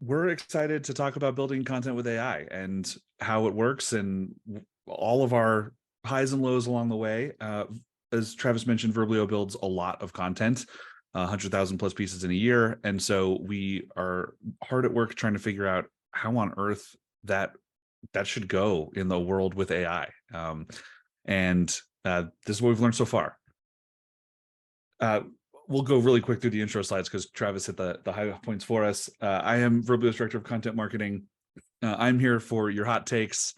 We're excited to talk about building content with AI and how it works and all of our highs and lows along the way. As Travis mentioned, Verblio builds a lot of content, 100,000 plus pieces in a year. And so we are hard at work trying to figure out how on earth that should go in the world with AI. And this is what we've learned so far. We'll go really quick through the intro slides because Travis hit the high points for us. I am Verblio's Director of Content Marketing. I'm here for your hot takes.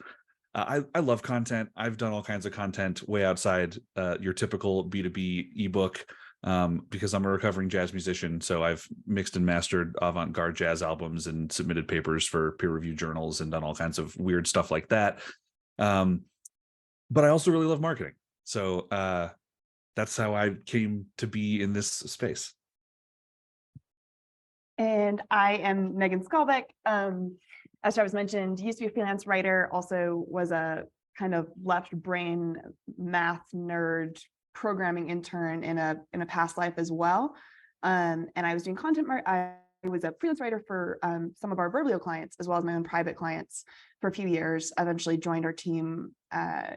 I love content. I've done all kinds of content way outside your typical B2B ebook because I'm a recovering jazz musician. So I've mixed and mastered avant-garde jazz albums and submitted papers for peer-reviewed journals and done all kinds of weird stuff like that. But I also really love marketing. So that's how I came to be in this space. And I am Megan Skalbeck. As Travis mentioned, used to be a freelance writer, also was a kind of left brain math nerd programming intern in a past life as well. And I was doing content. I was a freelance writer for some of our Verblio clients, as well as my own private clients for a few years. I eventually joined our team,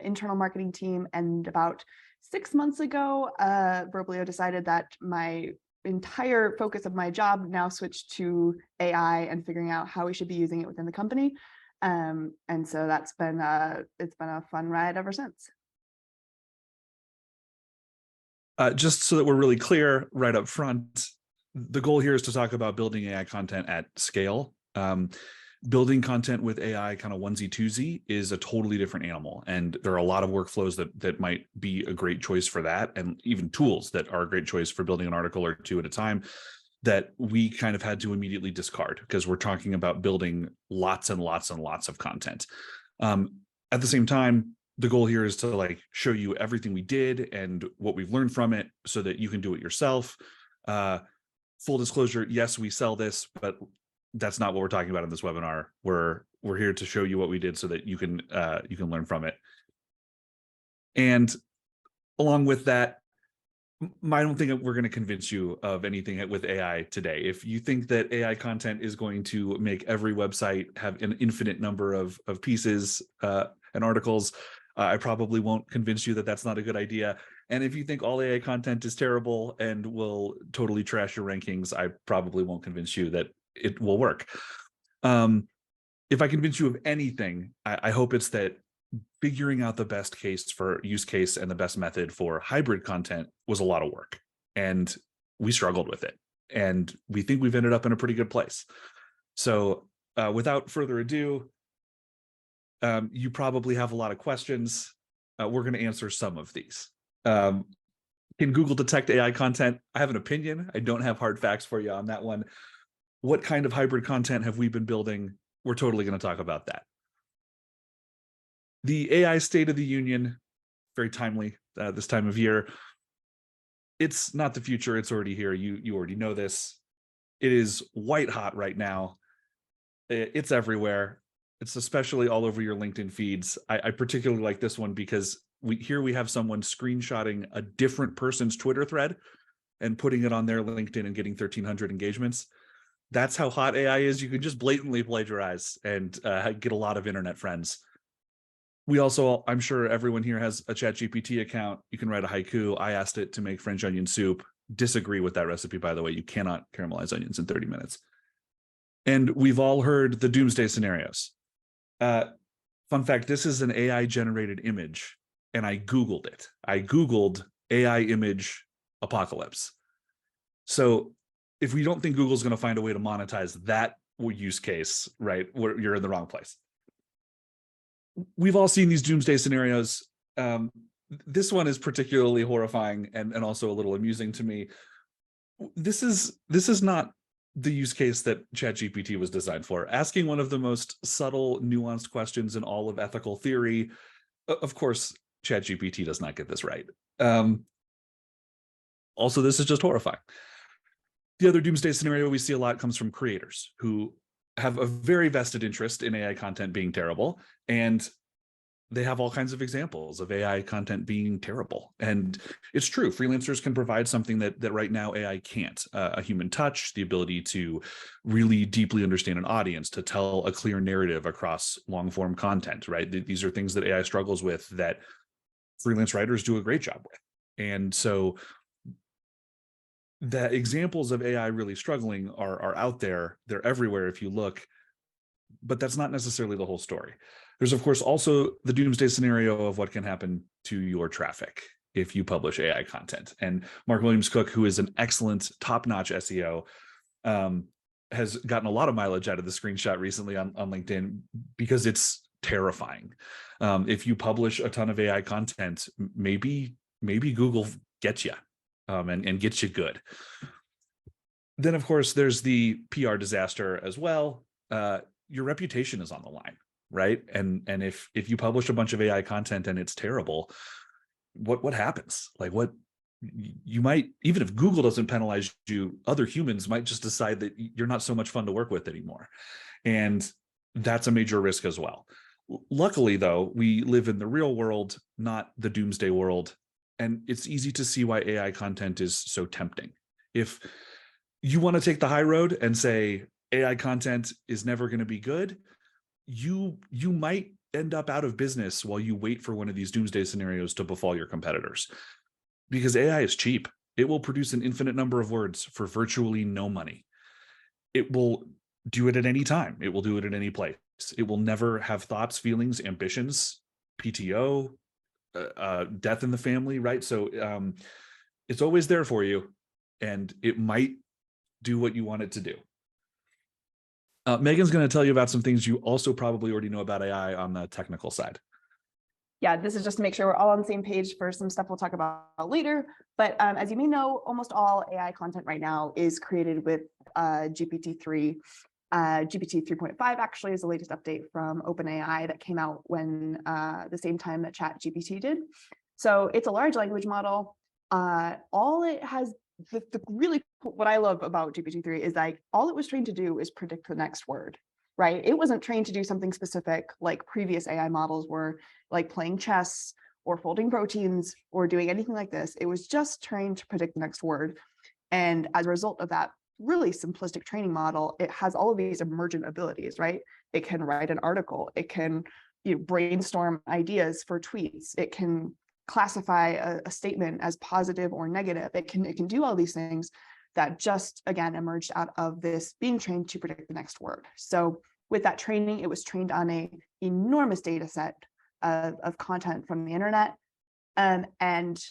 internal marketing team, and about 6 months ago, Verblio decided that my entire focus of my job now switched to AI and figuring out how we should be using it within the company. And so that's been it's been a fun ride ever since. Just so that we're really clear right up front, the goal here is to talk about building AI content at scale. Building content with AI kind of onesie twosie is a totally different animal. And there are a lot of workflows that might be a great choice for that, and even tools that are a great choice for building an article or two at a time that we kind of had to immediately discard because we're talking about building lots and lots and lots of content. At the same time, the goal here is to show you everything we did and what we've learned from it so that you can do it yourself. Full disclosure, yes, we sell this, but that's not what we're talking about in this webinar. We're here to show you what we did so that you can learn from it. And along with that, I don't think we're going to convince you of anything with AI today. If you think that AI content is going to make every website have an infinite number of pieces and articles, I probably won't convince you that that's not a good idea. And if you think all AI content is terrible and will totally trash your rankings, I probably won't convince you that it will work. If I convince you of anything, I hope it's that figuring out the best use case and the best method for hybrid content was a lot of work, and we struggled with it, and we think we've ended up in a pretty good place. So without further ado, you probably have a lot of questions. We're going to answer some of these. Can Google detect AI content? I have an opinion. I don't have hard facts for you on that one. What kind of hybrid content have we been building? We're totally going to talk about that. The AI State of the Union, very timely this time of year. It's not the future, it's already here. You already know this. It is white hot right now. It's everywhere. It's especially all over your LinkedIn feeds. I particularly like this one because we have someone screenshotting a different person's Twitter thread and putting it on their LinkedIn and getting 1,300 engagements. That's how hot AI is. You can just blatantly plagiarize and get a lot of internet friends. We also, I'm sure everyone here has a ChatGPT account. You can write a haiku. I asked it to make French onion soup. Disagree with that recipe, by the way. You cannot caramelize onions in 30 minutes. And we've all heard the doomsday scenarios. Fun fact, this is an AI-generated image, and I Googled it. I Googled AI image apocalypse. So if we don't think Google's going to find a way to monetize that use case, right, you're in the wrong place. We've all seen these doomsday scenarios. This one is particularly horrifying and also a little amusing to me. This is not the use case that ChatGPT was designed for. Asking one of the most subtle, nuanced questions in all of ethical theory. Of course, ChatGPT does not get this right. Also, this is just horrifying. The other doomsday scenario we see a lot comes from creators who have a very vested interest in AI content being terrible, and they have all kinds of examples of AI content being terrible. And it's true, freelancers can provide something that right now AI can't, a human touch, the ability to really deeply understand an audience, to tell a clear narrative across long form content, right? These are things that AI struggles with that freelance writers do a great job with. And so the examples of AI really struggling are out there. They're everywhere if you look, but that's not necessarily the whole story. There's, of course, also the doomsday scenario of what can happen to your traffic if you publish AI content. And Mark Williams Cook, who is an excellent, top-notch SEO, has gotten a lot of mileage out of the screenshot recently on LinkedIn because it's terrifying. If you publish a ton of AI content, maybe Google gets you and gets you good. Then, of course, there's the PR disaster as well. Your reputation is on the line, right? And if you publish a bunch of AI content and it's terrible, what happens? Like, what you might, even if Google doesn't penalize you, other humans might just decide that you're not so much fun to work with anymore. And that's a major risk as well. Luckily, though, we live in the real world, not the doomsday world. And it's easy to see why AI content is so tempting. If you want to take the high road and say AI content is never going to be good, you might end up out of business while you wait for one of these doomsday scenarios to befall your competitors. Because AI is cheap. It will produce an infinite number of words for virtually no money. It will do it at any time. It will do it at any place. It will never have thoughts, feelings, ambitions, PTO, death in the family, right? So it's always there for you, and it might do what you want it to do. Megan's going to tell you about some things you also probably already know about AI on the technical side. Yeah, this is just to make sure we're all on the same page for some stuff we'll talk about later. But as you may know, almost all AI content right now is created with GPT-3. GPT 3.5 actually is the latest update from OpenAI that came out when the same time that ChatGPT did. So it's a large language model. All it has, what I love about GPT-3 is like all it was trained to do is predict the next word, right? It wasn't trained to do something specific like previous AI models were, like playing chess or folding proteins or doing anything like this. It was just trained to predict the next word. And as a result of that really simplistic training model, it has all of these emergent abilities, right? It can write an article. It can brainstorm ideas for tweets. It can classify a statement as positive or negative. It can do all these things that just, again, emerged out of this being trained to predict the next word. So with that training, it was trained on an enormous data set of content from the internet. And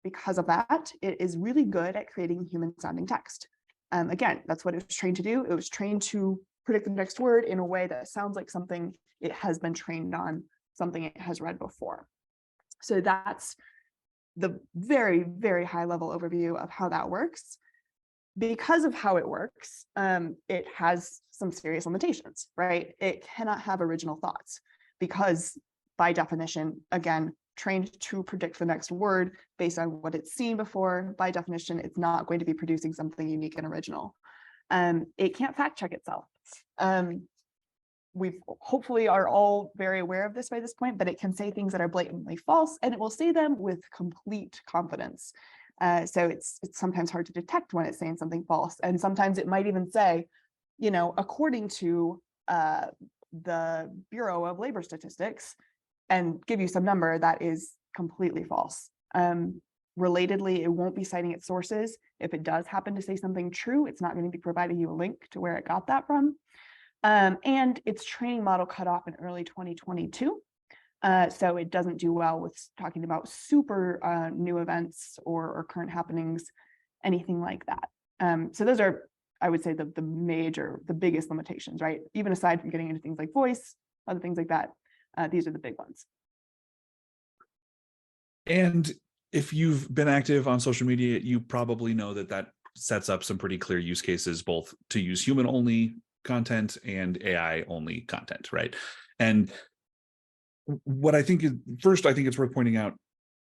because of that, it is really good at creating human sounding text. Again, that's what it was trained to do. It was trained to predict the next word in a way that sounds like something it has been trained on, something it has read before. So that's the very, very high level overview of how that works. Because of how it works, it has some serious limitations, right? It cannot have original thoughts because by definition, again, trained to predict the next word based on what it's seen before, by definition, it's not going to be producing something unique and original. It can't fact check itself. We hopefully are all very aware of this by this point, but it can say things that are blatantly false, and it will say them with complete confidence. So it's sometimes hard to detect when it's saying something false. And sometimes it might even say, according to the Bureau of Labor Statistics, and give you some number that is completely false. Relatedly, it won't be citing its sources. If it does happen to say something true, it's not going to be providing you a link to where it got that from. And its training model cut off in early 2022. So it doesn't do well with talking about super new events or current happenings, anything like that. So those are, I would say, the biggest limitations, right? Even aside from getting into things like voice, other things like that, these are the big ones. And if you've been active on social media, you probably know that sets up some pretty clear use cases, both to use human-only content and AI-only content, right? And what I think is, first, I think it's worth pointing out,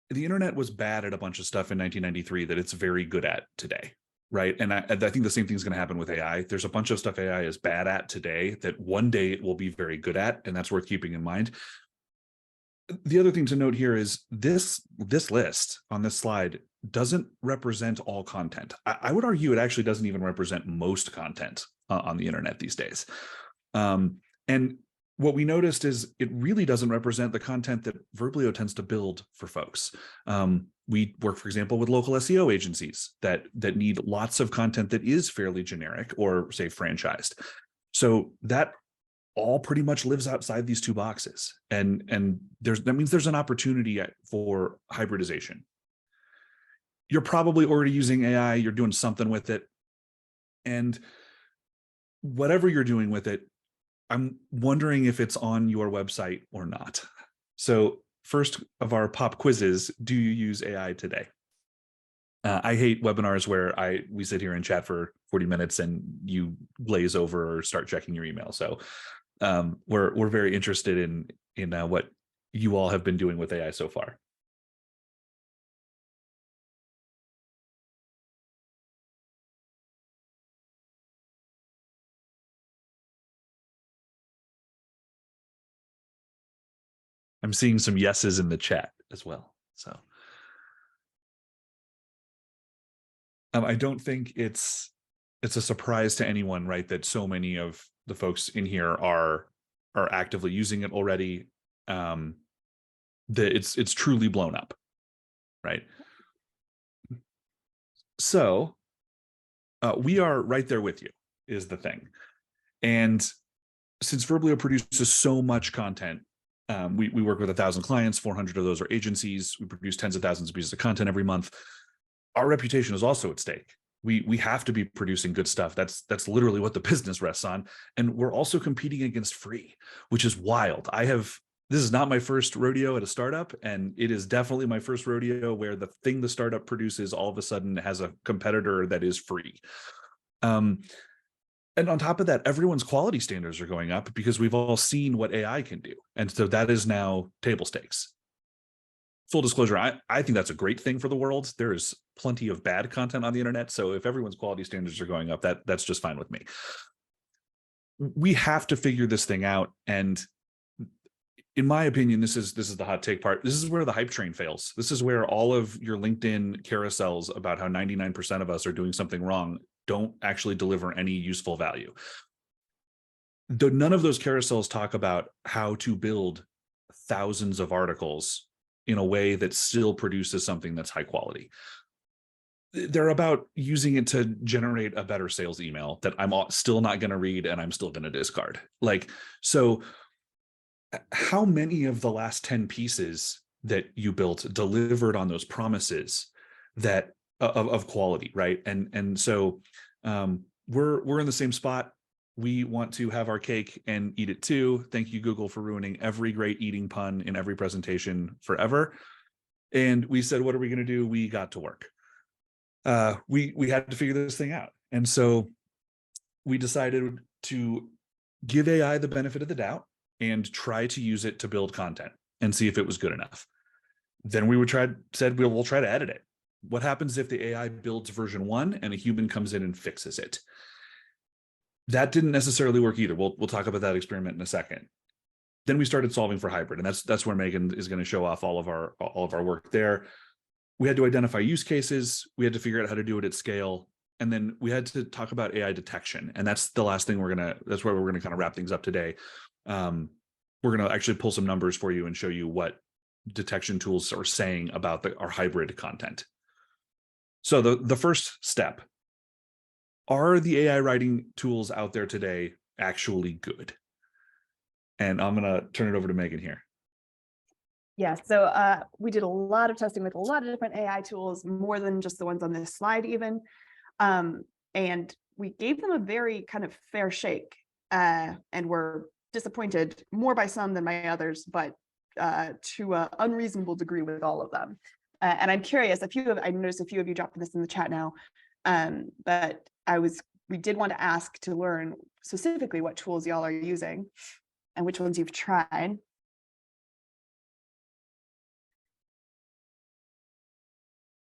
the internet was bad at a bunch of stuff in 1993 that it's very good at today, right? And I think the same thing's going to happen with AI. There's a bunch of stuff AI is bad at today that one day it will be very good at, and that's worth keeping in mind. The other thing to note here is this list on this slide doesn't represent all content. I would argue it actually doesn't even represent most content on the internet these days. And what we noticed is it really doesn't represent the content that Verblio tends to build for folks. We work, for example, with local SEO agencies that need lots of content that is fairly generic or, say, franchised. So that all pretty much lives outside these two boxes. And that means there's an opportunity for hybridization. You're probably already using AI, you're doing something with it. And whatever you're doing with it, I'm wondering if it's on your website or not. So first of our pop quizzes, do you use AI today? I hate webinars where we sit here and chat for 40 minutes and you glaze over or start checking your email. So we're very interested in what you all have been doing with AI so far. I'm seeing some yeses in the chat as well. So I don't think it's a surprise to anyone, right, that so many of the folks in here are actively using it already. That it's truly blown up, right? So we are right there with you, is the thing. And since Verblio produces so much content, we work with 1,000 clients, 400 of those are agencies. We produce tens of thousands of pieces of content every month. Our reputation is also at stake. We have to be producing good stuff. That's literally what the business rests on. And we're also competing against free, which is wild. This is not my first rodeo at a startup, and it is definitely my first rodeo where the thing the startup produces all of a sudden has a competitor that is free. And on top of that, everyone's quality standards are going up because we've all seen what AI can do. And so that is now table stakes. Full disclosure, I think that's a great thing for the world. There is plenty of bad content on the internet. So if everyone's quality standards are going up, that's just fine with me. We have to figure this thing out. And in my opinion, this is the hot take part. This is where the hype train fails. This is where all of your LinkedIn carousels about how 99% of us are doing something wrong don't actually deliver any useful value. None of those carousels talk about how to build thousands of articles in a way that still produces something that's high quality. They're about using it to generate a better sales email that I'm still not going to read and I'm still going to discard. So how many of the last 10 pieces that you built delivered on those promises that of quality, right? And so we're in the same spot. We want to have our cake and eat it too. Thank you, Google, for ruining every great eating pun in every presentation forever. And we said, what are we going to do? We got to work. We had to figure this thing out. And so we decided to give AI the benefit of the doubt and try to use it to build content and see if it was good enough. Then we'll try to edit it. What happens if the AI builds version 1 and a human comes in and fixes it? That didn't necessarily work either. We'll talk about that experiment in a second. Then we started solving for hybrid, and that's where Megan is going to show off all of our work there. We had to identify use cases. We had to figure out how to do it at scale. And then we had to talk about AI detection. And that's the last thing that's where we're going to kind of wrap things up today. We're going to actually pull some numbers for you and show you what detection tools are saying about our hybrid content. So the first step, are the AI writing tools out there today actually good? And I'm going to turn it over to Megan here. Yeah, so we did a lot of testing with a lot of different AI tools, more than just the ones on this slide even. And we gave them a very kind of fair shake, and were disappointed more by some than by others, but to an unreasonable degree with all of them. And I'm curious, I noticed a few of you dropped this in the chat now, but we did want to ask to learn specifically what tools y'all are using and which ones you've tried.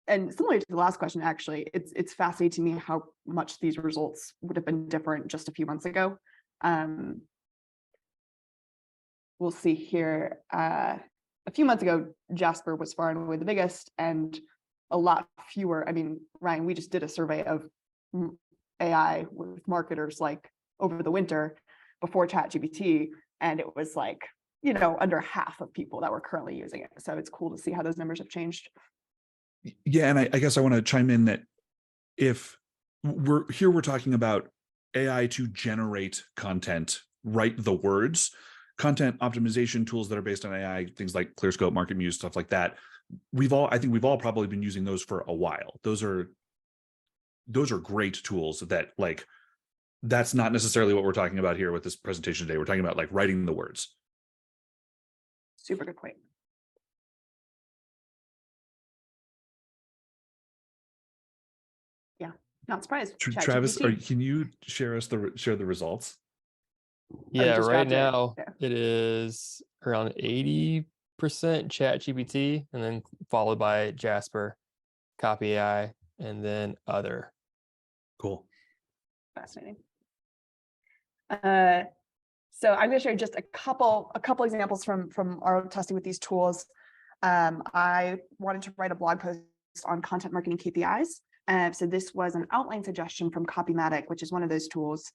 And similar to the last question, actually, it's fascinating to me how much these results would have been different just a few months ago. We'll see here. a few months ago, Jasper was far and away the biggest, and a lot fewer. I mean, Ryan, we just did a survey of AI with marketers like over the winter before ChatGPT, and it was like, you know, under half of people that were currently using it. So it's cool to see how those numbers have changed. Yeah, and I guess I want to chime in that if we're talking about AI to generate content, write the words, content optimization tools that are based on AI, things like ClearScope, MarketMuse, stuff like that. I think we've all probably been using those for a while. Those are great tools that, like, that's not necessarily what we're talking about here with this presentation today. We're talking about like writing the words. Super good point. Yeah, not surprised. Travis, can you share the results? Yeah, right now it is around 80% ChatGPT, and then followed by Jasper, Copy AI, and then other. Cool. Fascinating. So I'm going to share just a couple examples from our testing with these tools. I wanted to write a blog post on content marketing KPIs. So this was an outline suggestion from Copymatic, which is one of those tools.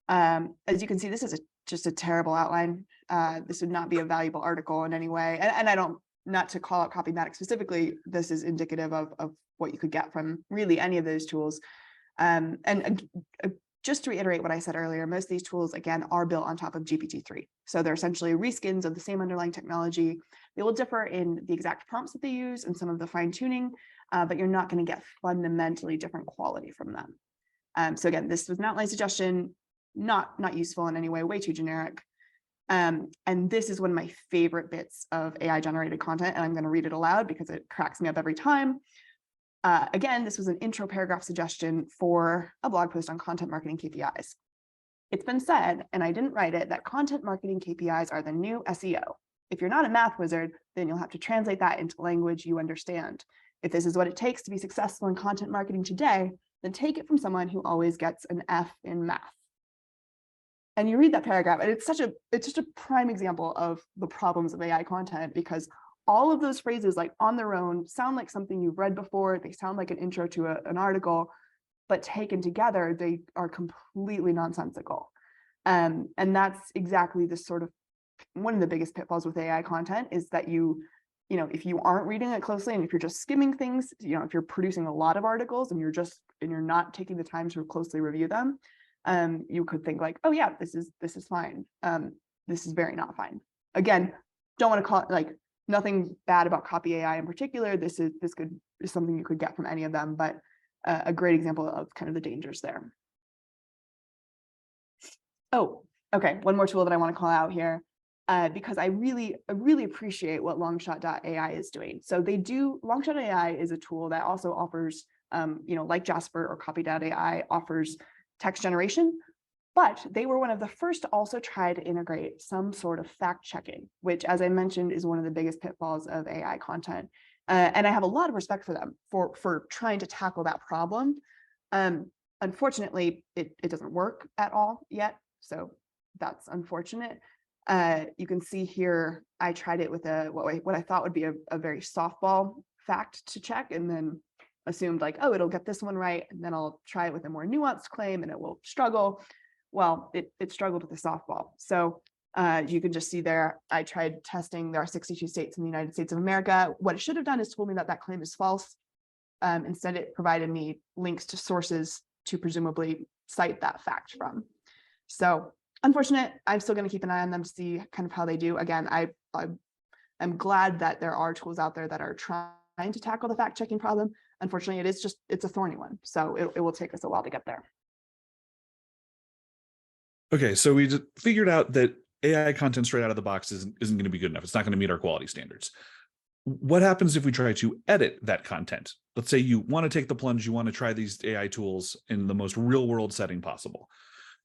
As you can see, this is just a terrible outline. This would not be a valuable article in any way. And I don't, not to call out Copymatic specifically, this is indicative of what you could get from really any of those tools. Just to reiterate what I said earlier, most of these tools, again, are built on top of GPT-3. So they're essentially reskins of the same underlying technology. They will differ in the exact prompts that they use and some of the fine tuning, but you're not going to get fundamentally different quality from them. So again, this was an outline suggestion, not useful in any way, way too generic. And this is one of my favorite bits of AI generated content, and I'm going to read it aloud because it cracks me up every time. Again, this was an intro paragraph suggestion for a blog post on content marketing KPIs. It's been said, and I didn't write it, that content marketing KPIs are the new SEO. If you're not a math wizard, then you'll have to translate that into language you understand. If this is what it takes to be successful in content marketing today, then take it from someone who always gets an F in math. And you read that paragraph, and it's just a prime example of the problems of AI content, because all of those phrases, like on their own, sound like something you've read before. They sound like an intro to an article, but taken together, they are completely nonsensical. And that's exactly the sort of one of the biggest pitfalls with AI content, is that you know, if you aren't reading it closely, and if you're just skimming things, you know, if you're producing a lot of articles and you're not taking the time to closely review them, you could think like, oh yeah, this is fine. This is very not fine. Again, don't want to call it like, nothing bad about Copy AI in particular. This is something you could get from any of them, but a great example of kind of the dangers there. Oh, okay. One more tool that I want to call out here, because I really appreciate what Longshot.ai is doing. So Longshot.ai is a tool that also offers, you know, like Jasper or Copy.ai, offers text generation. But they were one of the first to also try to integrate some sort of fact checking, which, as I mentioned, is one of the biggest pitfalls of AI content. And I have a lot of respect for them for trying to tackle that problem. Unfortunately, it doesn't work at all yet. So that's unfortunate. You can see here, I tried it with what I thought would be a very softball fact to check, and then assumed like, oh, it'll get this one right. And then I'll try it with a more nuanced claim and it will struggle. Well, it struggled with the softball. So you can just see there, I tried testing, there are 62 states in the United States of America. What it should have done is told me that claim is false. Instead, it provided me links to sources to presumably cite that fact from. So unfortunate, I'm still going to keep an eye on them to see kind of how they do. Again, I'm glad that there are tools out there that are trying to tackle the fact checking problem. Unfortunately, it's a thorny one. So it will take us a while to get there. Okay, so we just figured out that AI content straight out of the box isn't going to be good enough. It's not going to meet our quality standards. What happens if we try to edit that content? Let's say you want to take the plunge, you want to try these AI tools in the most real world setting possible.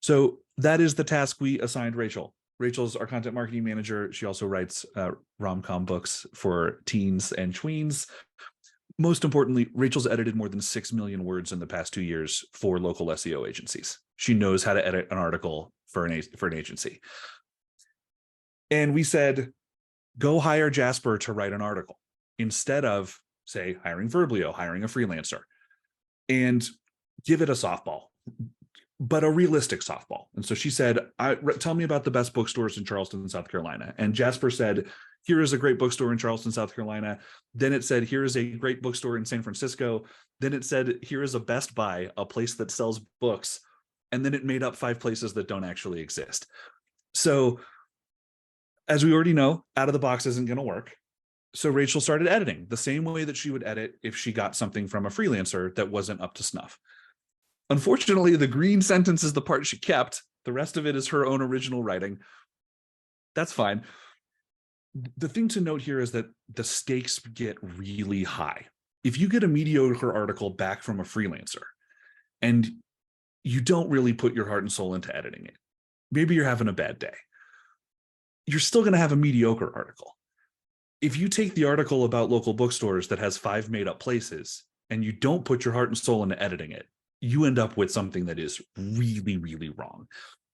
So that is the task we assigned Rachel. Rachel's our content marketing manager. She also writes rom-com books for teens and tweens. Most importantly, Rachel's edited more than 6 million words in the past 2 years for local SEO agencies. She knows how to edit an article for an agency. And we said, Go hire Jasper to write an article instead of, say, hiring Verblio, hiring a freelancer, and give it a softball, but a realistic softball. And so she said, tell me about the best bookstores in Charleston, South Carolina. And Jasper said, here is a great bookstore in Charleston, South Carolina. Then it said, here is a great bookstore in San Francisco. Then it said, here is a Best Buy, a place that sells books. And then it made up 5 places that don't actually exist. So as we already know, out of the box isn't going to work. So Rachel started editing the same way that she would edit if she got something from a freelancer that wasn't up to snuff. Unfortunately, the green sentence is the part she kept. The rest of it is her own original writing. That's fine. The thing to note here is that the stakes get really high. If you get a mediocre article back from a freelancer and you don't really put your heart and soul into editing it, maybe you're having a bad day, you're still going to have a mediocre article. If you take the article about local bookstores that has 5 made up places and you don't put your heart and soul into editing it, you end up with something that is really, really wrong.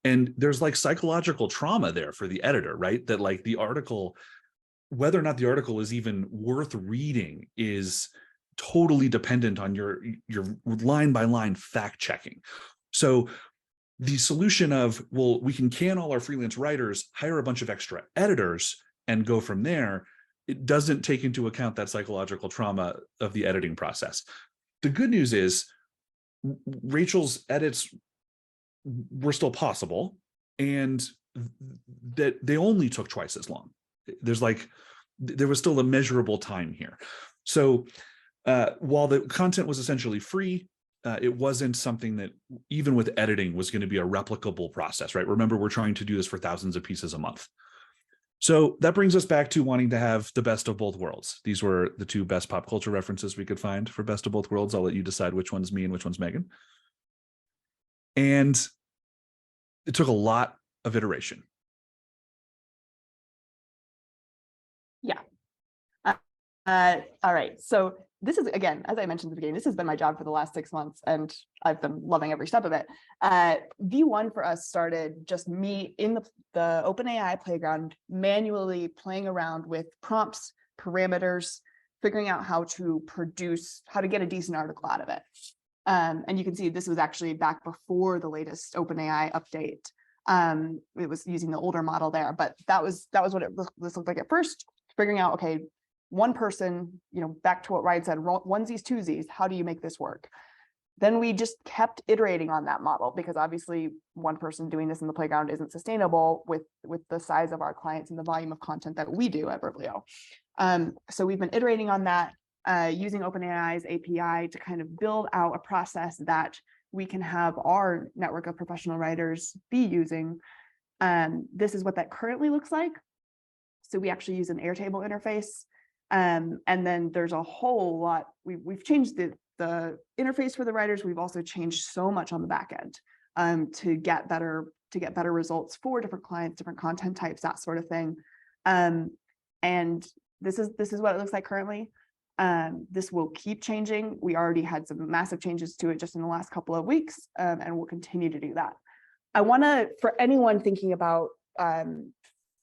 And there's like psychological trauma there for the editor, right? That like the article, whether or not the article is even worth reading, is totally dependent on your line by line fact checking. So the solution of, well, we can all our freelance writers, hire a bunch of extra editors and go from there, it doesn't take into account that psychological trauma of the editing process. The good news is Rachel's edits were still possible, and that they only took twice as long. There was still a measurable time here. So while the content was essentially free, it wasn't something that even with editing was going to be a replicable process, right? Remember, we're trying to do this for thousands of pieces a month. So that brings us back to wanting to have the best of both worlds. These were the 2 best pop culture references we could find for best of both worlds. I'll let you decide which one's me and which one's Megan. And it took a lot of iteration. Yeah. All right. So this is, again, as I mentioned at the beginning, this has been my job for the last 6 months, and I've been loving every step of it. V1 for us started just me in the OpenAI playground, manually playing around with prompts, parameters, figuring out how to get a decent article out of it. And you can see this was actually back before the latest OpenAI update. It was using the older model there, but that was what this looked like at first, figuring out, okay, one person, back to what Ryan said, onesies, twosies, how do you make this work? Then we just kept iterating on that model, because obviously one person doing this in the playground isn't sustainable with the size of our clients and the volume of content that we do at Verblio. So we've been iterating on that, using OpenAI's API to kind of build out a process that we can have our network of professional writers be using. This is what that currently looks like. So we actually use an Airtable interface. And then there's a whole lot. We've changed the interface for the writers. We've also changed so much on the back end to get better results for different clients, different content types, that sort of thing. And this is what it looks like currently. This will keep changing. We already had some massive changes to it just in the last couple of weeks, and we'll continue to do that. I want to, for anyone thinking about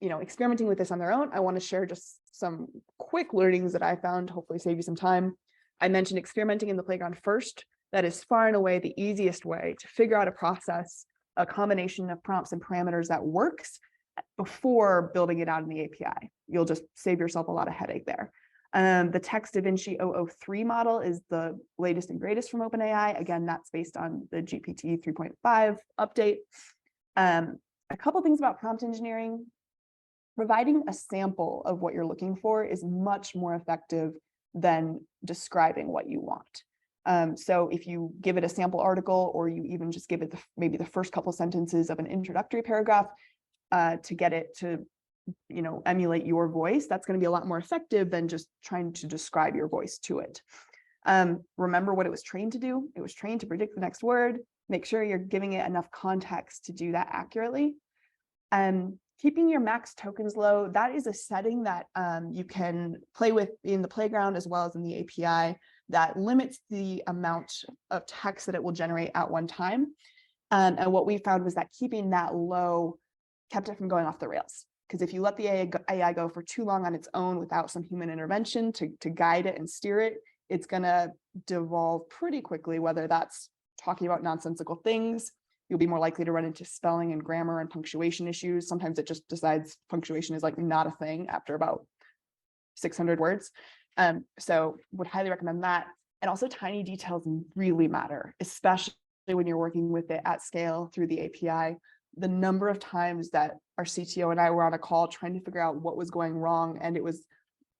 experimenting with this on their own, I want to share just some quick learnings that I found, hopefully save you some time. I mentioned experimenting in the playground first. That is far and away the easiest way to figure out a process, a combination of prompts and parameters that works before building it out in the API. You'll just save yourself a lot of headache there. The Text DaVinci 003 model is the latest and greatest from OpenAI. Again, that's based on the GPT 3.5 update. A couple things about prompt engineering. Providing a sample of what you're looking for is much more effective than describing what you want. So if you give it a sample article, or you even just give it maybe the first couple sentences of an introductory paragraph to get it to emulate your voice, that's going to be a lot more effective than just trying to describe your voice to it. Remember what it was trained to do. It was trained to predict the next word. Make sure you're giving it enough context to do that accurately. Keeping your max tokens low, that is a setting that you can play with in the playground as well as in the API that limits the amount of text that it will generate at one time. And what we found was that keeping that low kept it from going off the rails. Because if you let the AI go for too long on its own without some human intervention to guide it and steer it, it's going to devolve pretty quickly, whether that's talking about nonsensical things. You'll be more likely to run into spelling and grammar and punctuation issues. Sometimes it just decides punctuation is like not a thing after about 600 words. So would highly recommend that. And also tiny details really matter, especially when you're working with it at scale through the API. The number of times that our CTO and I were on a call trying to figure out what was going wrong. And it was,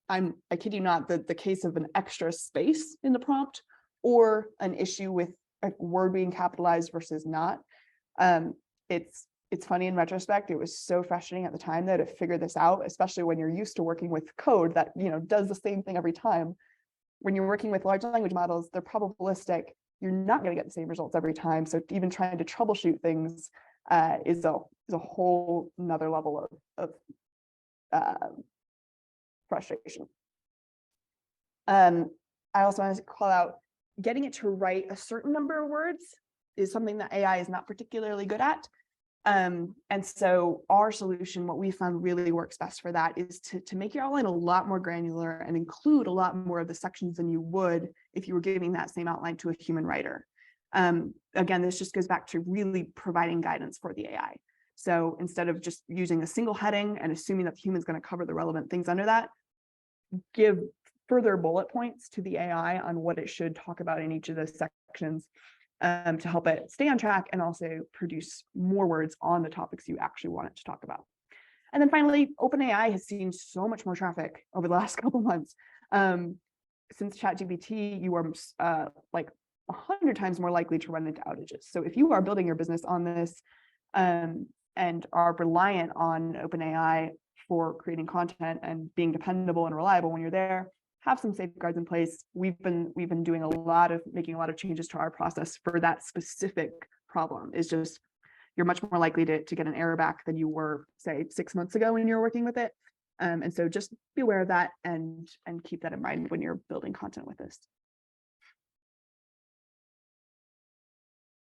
I kid you not, the case of an extra space in the prompt or an issue with a word being capitalized versus not. It's funny in retrospect, it was so frustrating at the time though to figure this out, especially when you're used to working with code that, does the same thing every time. When you're working with large language models, they're probabilistic. You're not going to get the same results every time. So even trying to troubleshoot things is a whole nother level of frustration. I also want to call out getting it to write a certain number of words is something that AI is not particularly good at. And so our solution, what we found really works best for that is to make your outline a lot more granular and include a lot more of the sections than you would if you were giving that same outline to a human writer. Again, this just goes back to really providing guidance for the AI. So instead of just using a single heading and assuming that the human's going to cover the relevant things under that, give further bullet points to the AI on what it should talk about in each of those sections to help it stay on track and also produce more words on the topics you actually want it to talk about. And then finally, OpenAI has seen so much more traffic over the last couple months. Since ChatGPT, you are like 100 times more likely to run into outages. So if you are building your business on this and are reliant on OpenAI for creating content and being dependable and reliable when you're there, have some safeguards in place. We've been making a lot of changes to our process for that specific problem. Is just you're much more likely to get an error back than you were, say, 6 months ago when you were working with it. And so just be aware of that and keep that in mind when you're building content with this.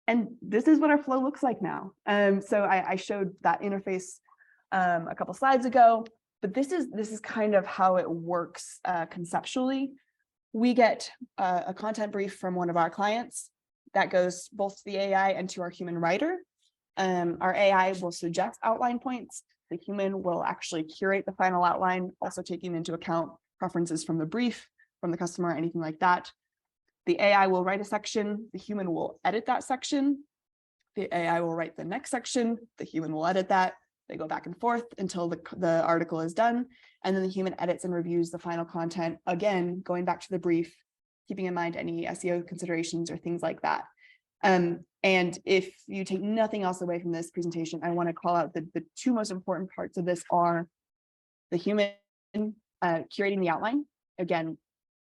And this is what our flow looks like now. So I showed that interface a couple slides ago, but this is kind of how it works conceptually. We get a content brief from one of our clients that goes both to the AI and to our human writer. Our AI will suggest outline points. The human will actually curate the final outline, also taking into account preferences from the brief, from the customer, anything like that. The AI will write a section, the human will edit that section. The AI will write the next section, the human will edit that. They go back and forth until the article is done. And then the human edits and reviews the final content, again, going back to the brief, keeping in mind any SEO considerations or things like that. And if you take nothing else away from this presentation, I want to call out the two most important parts of this are the human curating the outline. Again,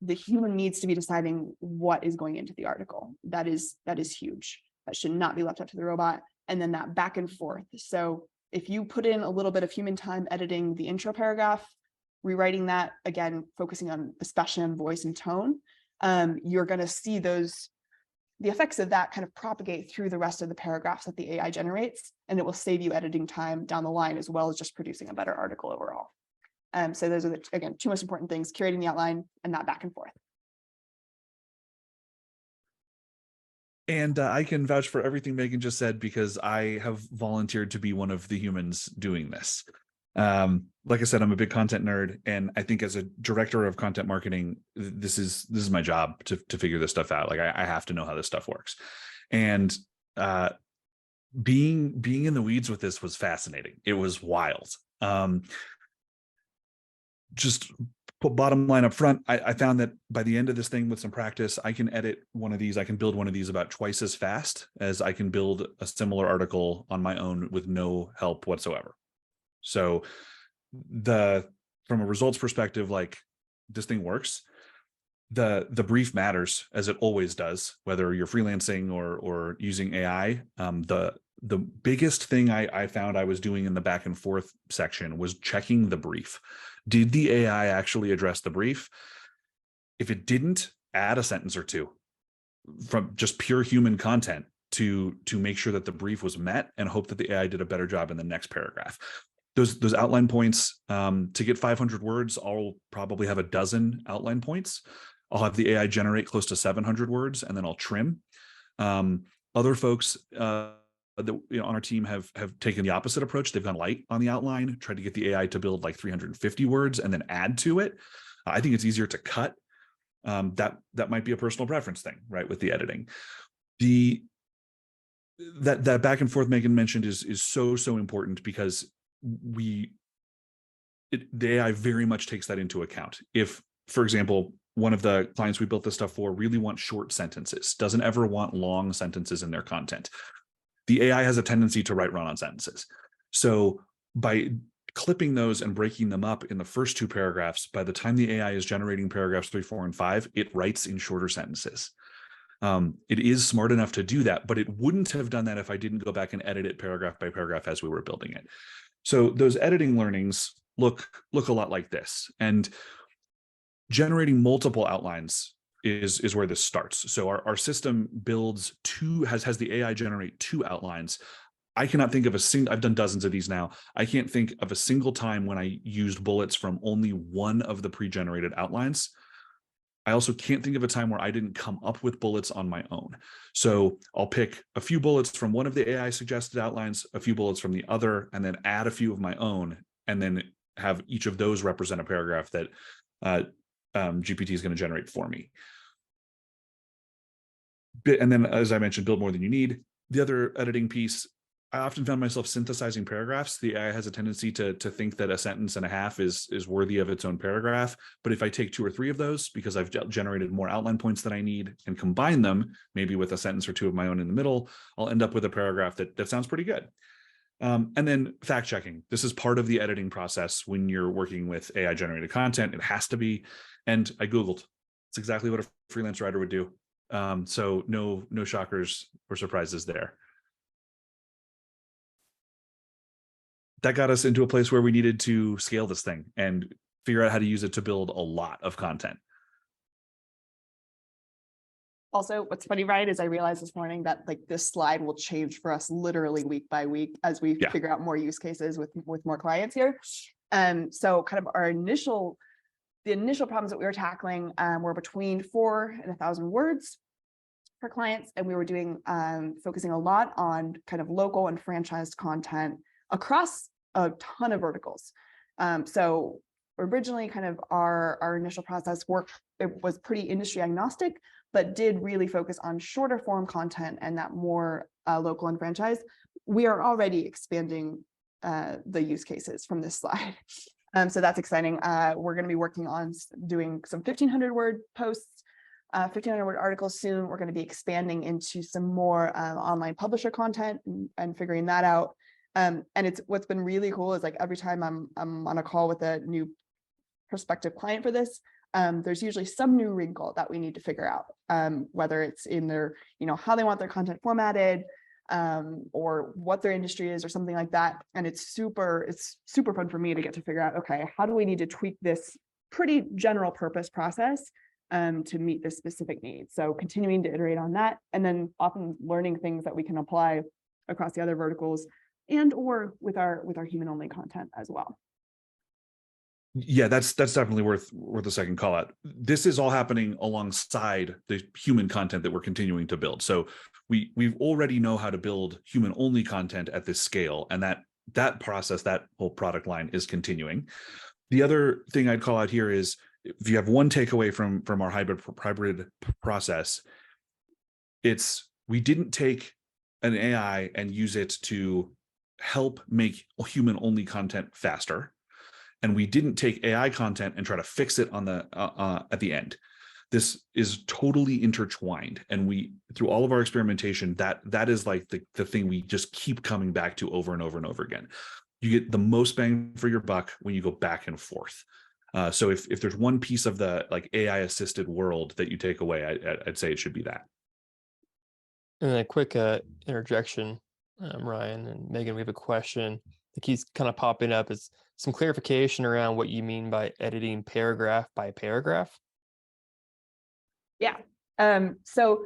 the human needs to be deciding what is going into the article. That is huge. That should not be left up to the robot. And then that back and forth. So if you put in a little bit of human time editing the intro paragraph, rewriting that, again, focusing on especially on voice and tone, you're going to see the effects of that kind of propagate through the rest of the paragraphs that the AI generates, and it will save you editing time down the line as well as just producing a better article overall. So those are the, again, two most important things, curating the outline and that back and forth. And I can vouch for everything Megan just said because I have volunteered to be one of the humans doing this. Like I said, I'm a big content nerd, and I think as a director of content marketing, this is my job to figure this stuff out. Like I have to know how this stuff works. And being in the weeds with this was fascinating. It was wild. Just put bottom line up front, I found that by the end of this thing with some practice, I can edit one of these. I can build one of these about twice as fast as I can build a similar article on my own with no help whatsoever. So from a results perspective, like this thing works. The brief matters, as it always does, whether you're freelancing or using AI. The biggest thing I found I was doing in the back and forth section was checking the brief. Did the AI actually address the brief? If it didn't, add a sentence or two from just pure human content to make sure that the brief was met, and hope that the AI did a better job in the next paragraph. those outline points, to get 500 words, I'll probably have a dozen outline points. I'll have the AI generate close to 700 words, and then I'll trim. Other folks that on our team have taken the opposite approach. They've gone light on the outline, tried to get the AI to build like 350 words and then add to it. I think it's easier to cut. That might be a personal preference thing, right? With the editing, that back and forth Megan mentioned is so important, because the AI very much takes that into account. If, for example, one of the clients we built this stuff for really wants short sentences, doesn't ever want long sentences in their content, the AI has a tendency to write run-on sentences. So by clipping those and breaking them up in the first 2 paragraphs, by the time the AI is generating paragraphs 3, 4, and 5, it writes in shorter sentences. It is smart enough to do that, but it wouldn't have done that if I didn't go back and edit it paragraph by paragraph as we were building it. So those editing learnings look a lot like this. And generating multiple outlines is where this starts. So our system builds has the AI generate 2 outlines. I cannot think of a single, I've done dozens of these now. I can't think of a single time when I used bullets from only one of the pre-generated outlines. I also can't think of a time where I didn't come up with bullets on my own. So I'll pick a few bullets from one of the AI suggested outlines, a few bullets from the other, and then add a few of my own, and then have each of those represent a paragraph that GPT is going to generate for me. And then, as I mentioned, build more than you need. The other editing piece, I often found myself synthesizing paragraphs. The AI has a tendency to think that a sentence and a half is worthy of its own paragraph. But if I take 2 or 3 of those, because I've generated more outline points than I need, and combine them, maybe with a sentence or 2 of my own in the middle, I'll end up with a paragraph that sounds pretty good. And then fact checking. This is part of the editing process when you're working with AI generated content. It has to be. And I Googled. It's exactly what a freelance writer would do. So no shockers or surprises there. That got us into a place where we needed to scale this thing and figure out how to use it to build a lot of content. Also, what's funny, Ryan, is I realized this morning that like this slide will change for us literally week by week as we figure out more use cases with more clients here. So kind of the initial problems that we were tackling were between 4 and 1,000 words for clients. And we were doing focusing a lot on kind of local and franchised content across a ton of verticals. So originally kind of our initial process it was pretty industry agnostic, but did really focus on shorter form content and that more local and franchise. We are already expanding the use cases from this slide. So that's exciting. We're going to be working on doing some 1,500 word posts, 1,500 word articles soon. We're going to be expanding into some more online publisher content and figuring that out. And what's been really cool is like every time I'm on a call with a new prospective client for this, there's usually some new wrinkle that we need to figure out, whether it's in their, how they want their content formatted, or what their industry is or something like that. And it's super fun for me to get to figure out, okay, how do we need to tweak this pretty general purpose process to meet this specific need? So continuing to iterate on that, and then often learning things that we can apply across the other verticals and or with our human only content as well. Yeah, that's definitely worth a second call out. This is all happening alongside the human content that we're continuing to build. So we already know how to build human only content at this scale, and that process, that whole product line is continuing. The other thing I'd call out here is, if you have one takeaway from our hybrid process, it's we didn't take an AI and use it to help make human only content faster. And we didn't take AI content and try to fix it on the at the end. This is totally intertwined, and through all of our experimentation, that is like the thing we just keep coming back to over and over and over again. You get the most bang for your buck when you go back and forth. So if there's one piece of the like AI assisted world that you take away, I'd say it should be that. And a quick interjection, Ryan and Megan, we have a question that keeps kind of popping up. Is some clarification around what you mean by editing paragraph by paragraph. Yeah. So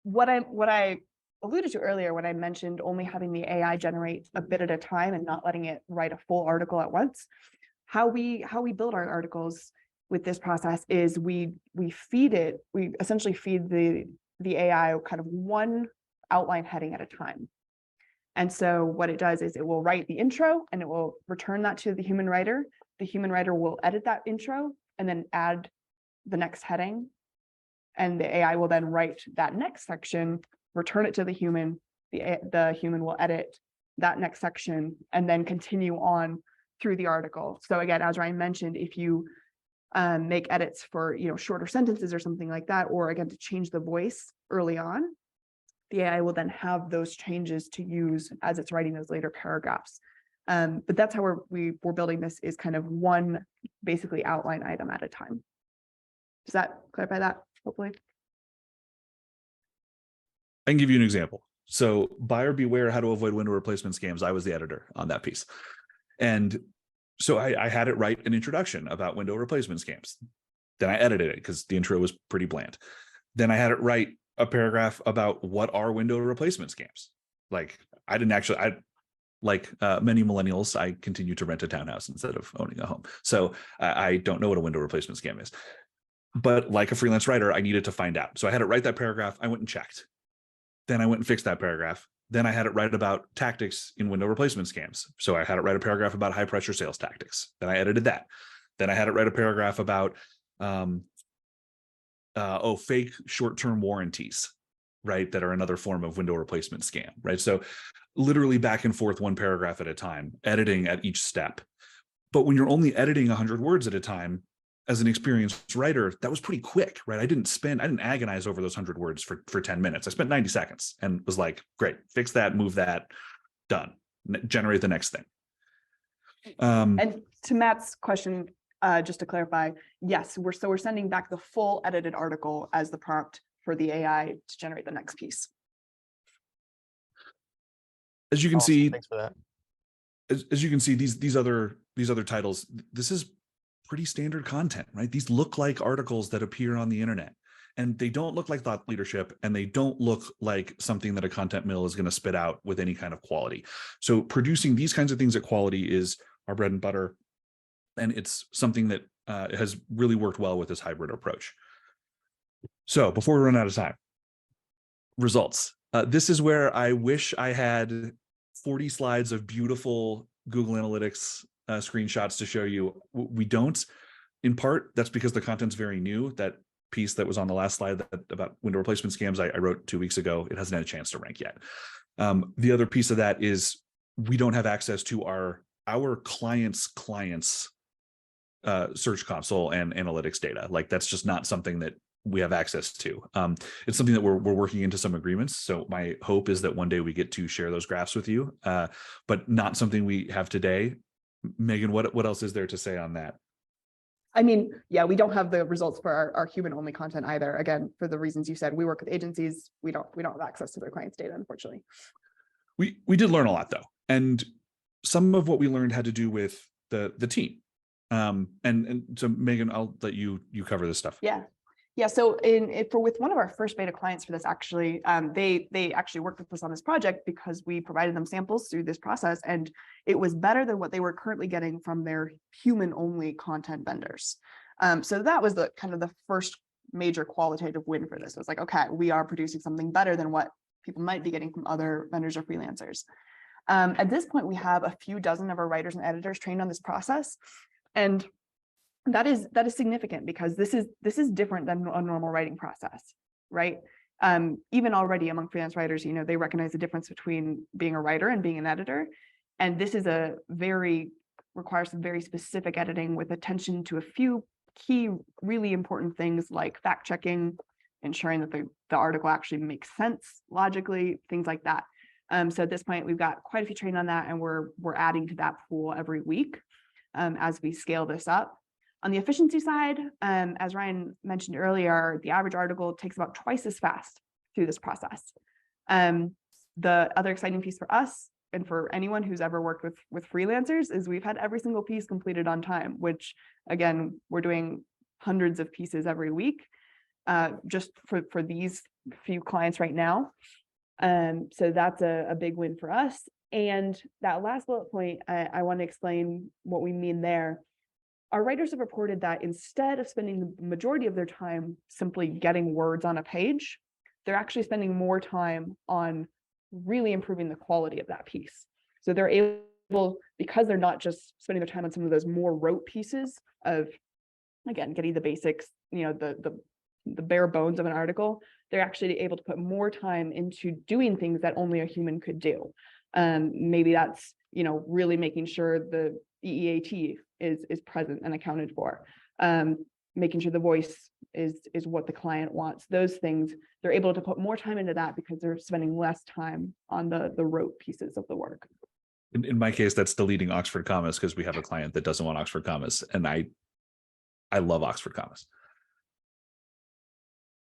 what I alluded to earlier when I mentioned only having the AI generate a bit at a time and not letting it write a full article at once. How we build our articles with this process is we essentially feed the AI kind of one outline heading at a time. And so what it does is it will write the intro and it will return that to the human writer. The human writer will edit that intro and then add the next heading. And the AI will then write that next section, return it to the human. The human will edit that next section and then continue on through the article. So again, as Ryan mentioned, if you make edits for shorter sentences or something like that, or again, to change the voice early on, the AI will then have those changes to use as it's writing those later paragraphs. But that's how we're building this, is kind of one basically outline item at a time. Does that clarify that, hopefully? I can give you an example. So buyer beware how to avoid window replacement scams. I was the editor on that piece. And so I had it write an introduction about window replacement scams. Then I edited it because the intro was pretty bland. Then I had it write a paragraph about what are window replacement scams. Like like many millennials, I continue to rent a townhouse instead of owning a home. So I don't know what a window replacement scam is. But like a freelance writer, I needed to find out. So I had it write that paragraph. I went and checked. Then I went and fixed that paragraph. Then I had it write about tactics in window replacement scams. So I had it write a paragraph about high pressure sales tactics. Then I edited that. Then I had it write a paragraph about fake short-term warranties, right? That are another form of window replacement scam, right? So literally back and forth, one paragraph at a time, editing at each step. But when you're only editing 100 words at a time, as an experienced writer, that was pretty quick, right? I didn't agonize over those 100 words for 10 minutes. I spent 90 seconds and was like, great, fix that, move that, done. Generate the next thing. And to Matt's question, just to clarify, yes, we're sending back the full edited article as the prompt for the AI to generate the next piece. As you can see, thanks for that. As you can see, these other titles, this is pretty standard content, right? These look like articles that appear on the internet, and they don't look like thought leadership, and they don't look like something that a content mill is going to spit out with any kind of quality. So producing these kinds of things at quality is our bread and butter, and it's something that has really worked well with this hybrid approach. So before we run out of time, results. This is where I wish I had 40 slides of beautiful Google Analytics screenshots to show you. We don't. In part, that's because the content's very new. That piece that was on the last slide about window replacement scams, I wrote 2 weeks ago. It hasn't had a chance to rank yet. The other piece of that is we don't have access to our clients' search console and analytics data. Like, that's just not something that we have access to. It's something that we're working into some agreements. So my hope is that one day we get to share those graphs with you, but not something we have today. Megan, what else is there to say on that? I mean, yeah, we don't have the results for our human-only content either. Again, for the reasons you said, we work with agencies. We don't have access to their clients' data, unfortunately. We did learn a lot though, and some of what we learned had to do with the team. And so Megan, I'll let you cover this stuff. Yeah. So with one of our first beta clients for this, actually, they actually worked with us on this project because we provided them samples through this process, and it was better than what they were currently getting from their human-only content vendors. So that was the kind of the first major qualitative win for this. It was like, okay, we are producing something better than what people might be getting from other vendors or freelancers. At this point, we have a few dozen of our writers and editors trained on this process, and that is significant because this is different than a normal writing process, right? Even already among freelance writers, they recognize the difference between being a writer and being an editor, and this is requires some very specific editing with attention to a few key, really important things like fact checking, ensuring that the article actually makes sense logically, things like that. So at this point, we've got quite a few trained on that, and we're adding to that pool every week as we scale this up. On the efficiency side, as Ryan mentioned earlier, the average article takes about twice as fast through this process. The other exciting piece for us and for anyone who's ever worked with freelancers is we've had every single piece completed on time, which again, we're doing hundreds of pieces every week just for these few clients right now. So that's a big win for us. And that last bullet point, I want to explain what we mean there. Our writers have reported that instead of spending the majority of their time simply getting words on a page, they're actually spending more time on really improving the quality of that piece. So they're able, because they're not just spending their time on some of those more rote pieces of, again, getting the basics, the bare bones of an article, they're actually able to put more time into doing things that only a human could do. Maybe that's, really making sure the EEAT is present and accounted for, making sure the voice is what the client wants. Those things, they're able to put more time into that because they're spending less time on the rote pieces of the work. In my case, that's deleting Oxford commas because we have a client that doesn't want Oxford commas, and I love Oxford commas.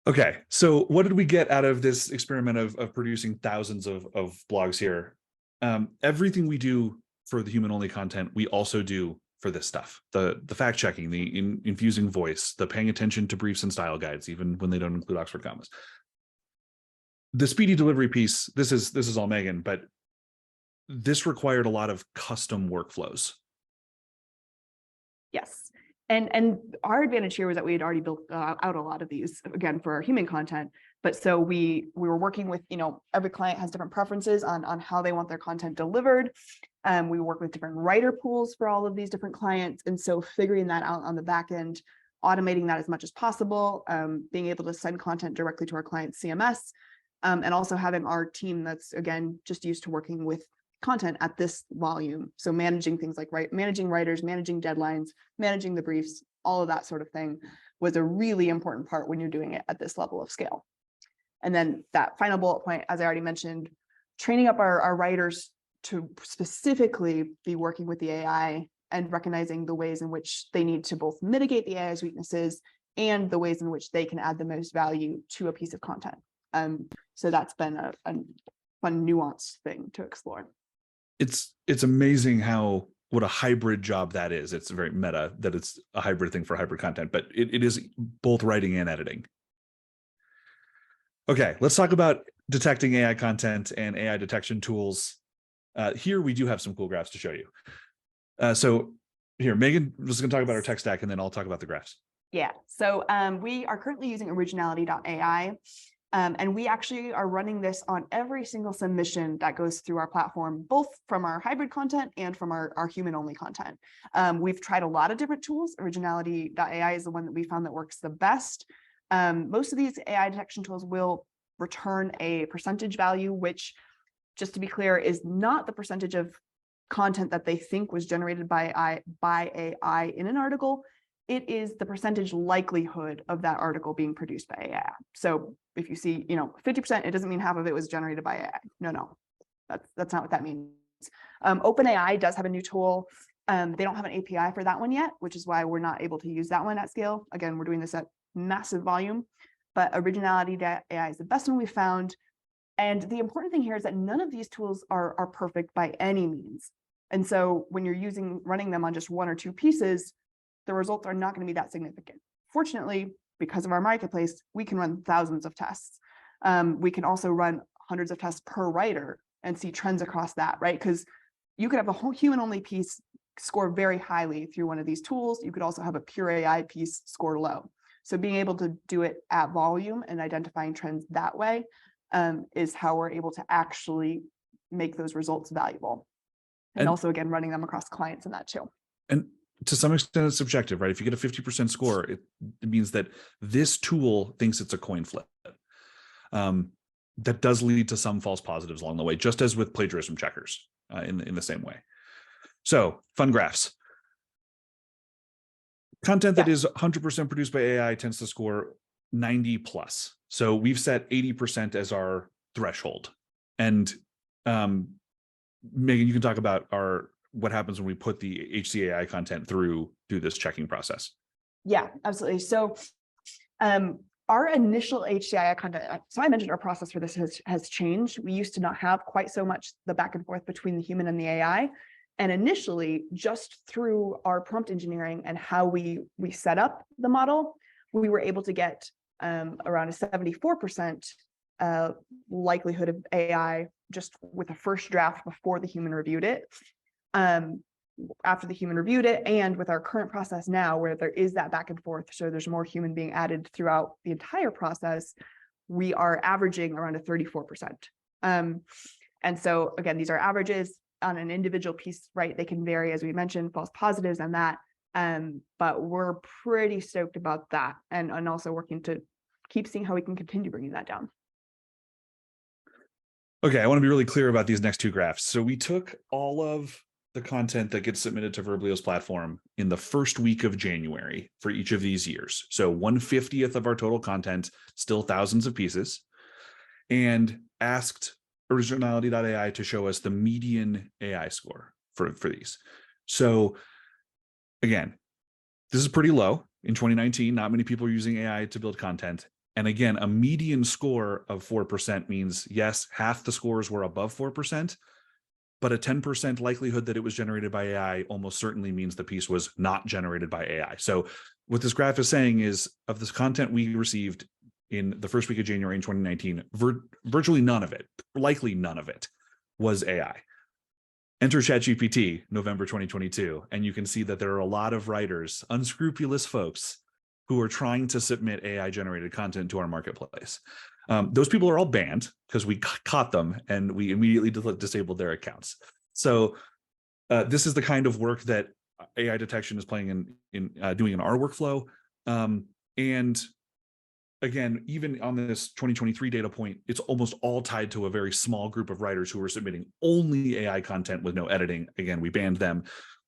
Okay, so what did we get out of this experiment of producing thousands of blogs here? Everything we do for the human-only content, we also do for this stuff. The fact checking, the infusing voice, the paying attention to briefs and style guides, even when they don't include Oxford commas. The speedy delivery piece, this is all Megan, but this required a lot of custom workflows. Yes. And our advantage here was that we had already built out a lot of these, again, for our human content. But so we were working with, every client has different preferences on how they want their content delivered. We work with different writer pools for all of these different clients. And so figuring that out on the back end, automating that as much as possible, being able to send content directly to our client's CMS, and also having our team that's, again, just used to working with content at this volume. So managing things like managing writers, managing deadlines, managing the briefs, all of that sort of thing was a really important part when you're doing it at this level of scale. And then that final bullet point, as I already mentioned, training up our writers to specifically be working with the AI and recognizing the ways in which they need to both mitigate the AI's weaknesses and the ways in which they can add the most value to a piece of content. So that's been a fun, nuanced thing to explore. It's amazing what a hybrid job that is. It's very meta that it's a hybrid thing for hybrid content, but it is both writing and editing. Okay, let's talk about detecting AI content and AI detection tools. Here we do have some cool graphs to show you. So here, Megan was going to talk about our tech stack, and then I'll talk about the graphs. Yeah, so we are currently using originality.ai. And we actually are running this on every single submission that goes through our platform, both from our hybrid content and from our human-only content. We've tried a lot of different tools. Originality.ai is the one that we found that works the best. Most of these AI detection tools will return a percentage value, which, just to be clear, is not the percentage of content that they think was generated by AI in an article. It is the percentage likelihood of that article being produced by AI. So if you see, 50%, it doesn't mean half of it was generated by AI. No, that's not what that means. OpenAI does have a new tool. They don't have an API for that one yet, which is why we're not able to use that one at scale. Again, we're doing this at massive volume, but originality.ai is the best one we found. And the important thing here is that none of these tools are perfect by any means. And so when you're running them on just one or two pieces, the results are not going to be that significant. Fortunately, because of our marketplace, we can run thousands of tests. We can also run hundreds of tests per writer and see trends across that, right? Because you could have a whole human-only piece score very highly through one of these tools. You could also have a pure AI piece score low. So being able to do it at volume and identifying trends that way is how we're able to actually make those results valuable. And also, again, running them across clients in that too. And to some extent, it's subjective, right? If you get a 50% score, it means that this tool thinks it's a coin flip. That does lead to some false positives along the way, just as with plagiarism checkers in the same way. So, fun graphs. Content that is 100% produced by AI tends to score 90 plus. So we've set 80% as our threshold. And Megan, you can talk about what happens when we put the HCAI content through this checking process. Yeah, absolutely. So our initial HCAI content, so I mentioned our process for this has changed. We used to not have quite so much the back and forth between the human and the AI. And initially, just through our prompt engineering and how we set up the model, we were able to get around a 74% likelihood of AI just with a first draft before the human reviewed it. After the human reviewed it, and with our current process now where there is that back and forth, so there's more human being added throughout the entire process, we are averaging around a 34%. And so again, these are averages on an individual piece, right? They can vary, as we mentioned, false positives and that, but we're pretty stoked about that, and also working to keep seeing how we can continue bringing that down. Okay, I want to be really clear about these next two graphs. So we took all of the content that gets submitted to Verblio's platform in the first week of January for each of these years. So 1/50th of our total content, still thousands of pieces, and asked originality.ai to show us the median AI score for these. So again, this is pretty low. In 2019, not many people are using AI to build content. And again, a median score of 4% means, yes, half the scores were above 4%, but a 10% likelihood that it was generated by AI almost certainly means the piece was not generated by AI. So what this graph is saying is, of this content we received in the first week of January in 2019, virtually none of it, likely none of it, was AI. Enter ChatGPT, November 2022, and you can see that there are a lot of writers, unscrupulous folks, who are trying to submit AI-generated content to our marketplace. Those people are all banned because we caught them and we immediately disabled their accounts. So this is the kind of work that AI detection is doing in our workflow. And again, even on this 2023 data point, it's almost all tied to a very small group of writers who are submitting only AI content with no editing. Again, we banned them.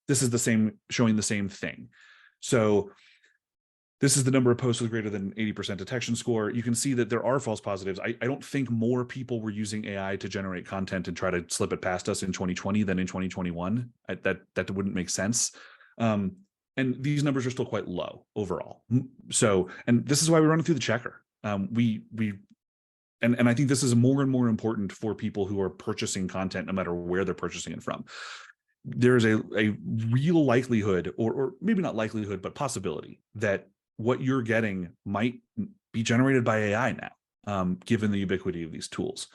This is the same, showing the same thing. So this is the number of posts with greater than 80% detection score. You can see that there are false positives. I don't think more people were using AI to generate content and try to slip it past us in 2020 than in 2021. That wouldn't make sense. And these numbers are still quite low overall. So, and this is why we run it through the checker. And I think this is more and more important for people who are purchasing content, no matter where they're purchasing it from. There's a real likelihood, or maybe not likelihood, but possibility that what you're getting might be generated by AI now, given the ubiquity of these tools.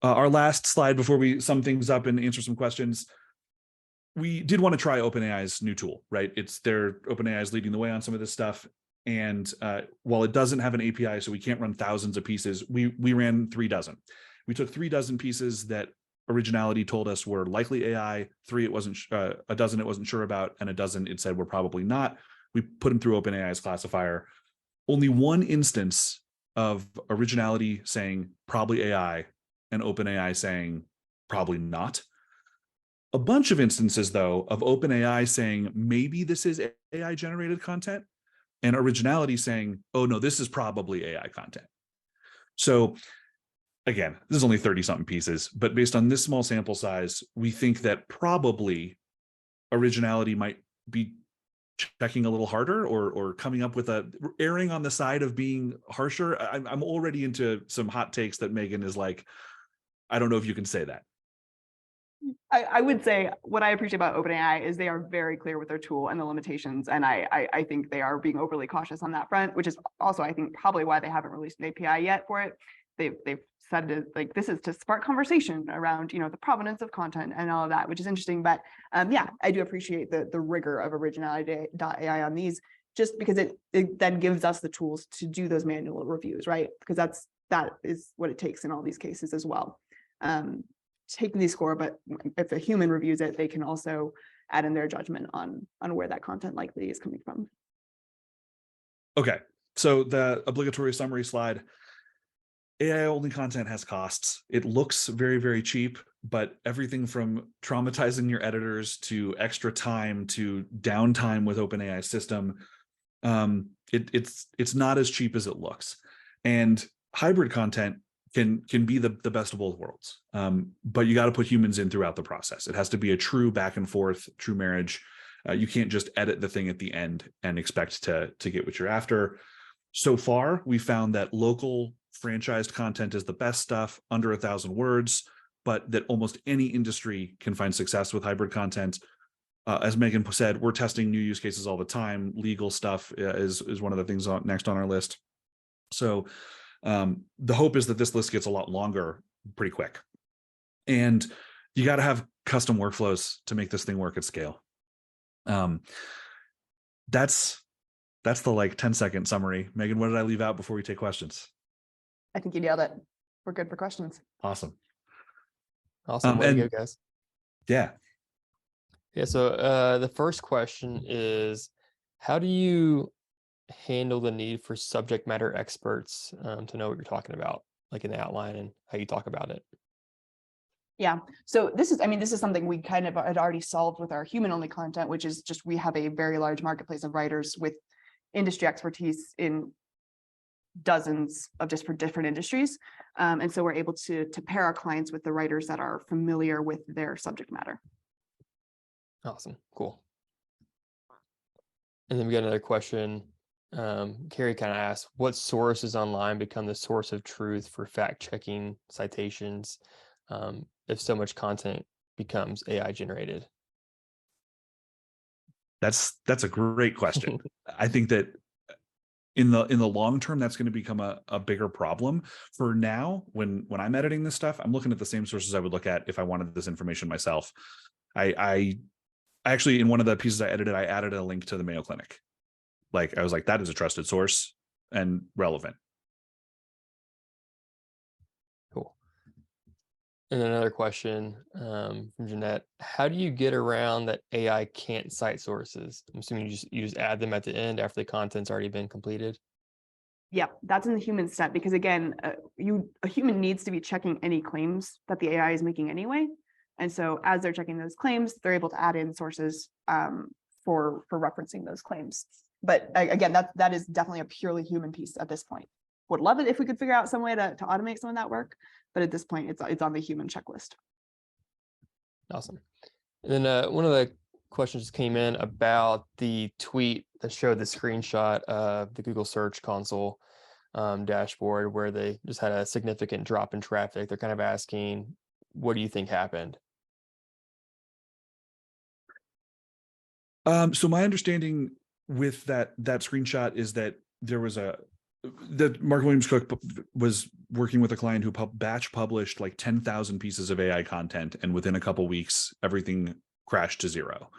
Our last slide before we sum things up and answer some questions. We did want to try OpenAI's new tool, right? OpenAI is leading the way on some of this stuff. And while it doesn't have an API, so we can't run thousands of pieces, we ran 3 dozen. We took 3 dozen pieces that Originality told us were likely AI, 3 a dozen it wasn't sure about, and a dozen it said were probably not. We put them through OpenAI's classifier. Only 1 instance of Originality saying probably AI and OpenAI saying probably not. A bunch of instances, though, of OpenAI saying maybe this is AI generated content, and Originality saying, oh no, this is probably AI content. So again, this is only 30-something pieces, but based on this small sample size, we think that probably Originality might be checking a little harder, or coming up with erring on the side of being harsher. I'm already into some hot takes that Megan is like, I don't know if you can say that. I would say what I appreciate about OpenAI is they are very clear with their tool and the limitations. And I think they are being overly cautious on that front, which is also, I think, probably why they haven't released an API yet for it. They've said it like, this is to spark conversation around, the provenance of content and all of that, which is interesting. But yeah, I do appreciate the rigor of originality.ai on these, just because it then gives us the tools to do those manual reviews, right? Because that is what it takes in all these cases as well. Taking the score, but if a human reviews it, they can also add in their judgment on where that content likely is coming from. Okay, so the obligatory summary slide. AI only content has costs. It looks very, very cheap, but everything from traumatizing your editors to extra time to downtime with OpenAI system, it's not as cheap as it looks. And hybrid content can be the best of both worlds, but you got to put humans in throughout the process. It has to be a true back and forth, true marriage. You can't just edit the thing at the end and expect to get what you're after. So far, we found that local franchised content is the best stuff, under 1,000 words, but that almost any industry can find success with hybrid content. As Megan said, we're testing new use cases all the time. Legal stuff is one of the things next on our list. So The hope is that this list gets a lot longer pretty quick. And you got to have custom workflows to make this thing work at scale. That's the like 10-second summary. Megan, what did I leave out before we take questions? I think you nailed it. We're good for questions. Awesome. Way to go, guys. Yeah. Yeah. So the first question is, how do you handle the need for subject matter experts to know what you're talking about, like in the outline and how you talk about it? Yeah. So this is something we kind of had already solved with our human-only content, which is just we have a very large marketplace of writers with industry expertise in dozens of just for different industries. And so we're able to pair our clients with the writers that are familiar with their subject matter. Awesome. Cool. And then we got another question. Carrie kind of asked, what sources online become the source of truth for fact-checking citations if so much content becomes AI generated? That's a great question. I think that in the long term, that's going to become a bigger problem. For now, when I'm editing this stuff, I'm looking at the same sources I would look at if I wanted this information myself. I actually, in one of the pieces I edited, I added a link to the Mayo Clinic. Like, I was like, that is a trusted source and relevant. Cool. And then another question from Jeanette: how do you get around that AI can't cite sources? I'm assuming you just add them at the end after the content's already been completed. Yeah, that's in the human step, because again, a human needs to be checking any claims that the AI is making anyway. And so as they're checking those claims, they're able to add in sources for referencing those claims. But again, that is definitely a purely human piece at this point. Would love it if we could figure out some way to automate some of that work, but at this point, it's on the human checklist. Awesome. And then one of the questions came in about the tweet that showed the screenshot of the Google Search Console dashboard where they just had a significant drop in traffic. They're kind of asking, what do you think happened? So my understanding with that screenshot is that there was that Mark Williams Cook was working with a client who batch published like 10,000 pieces of AI content, and within a couple weeks, everything crashed to zero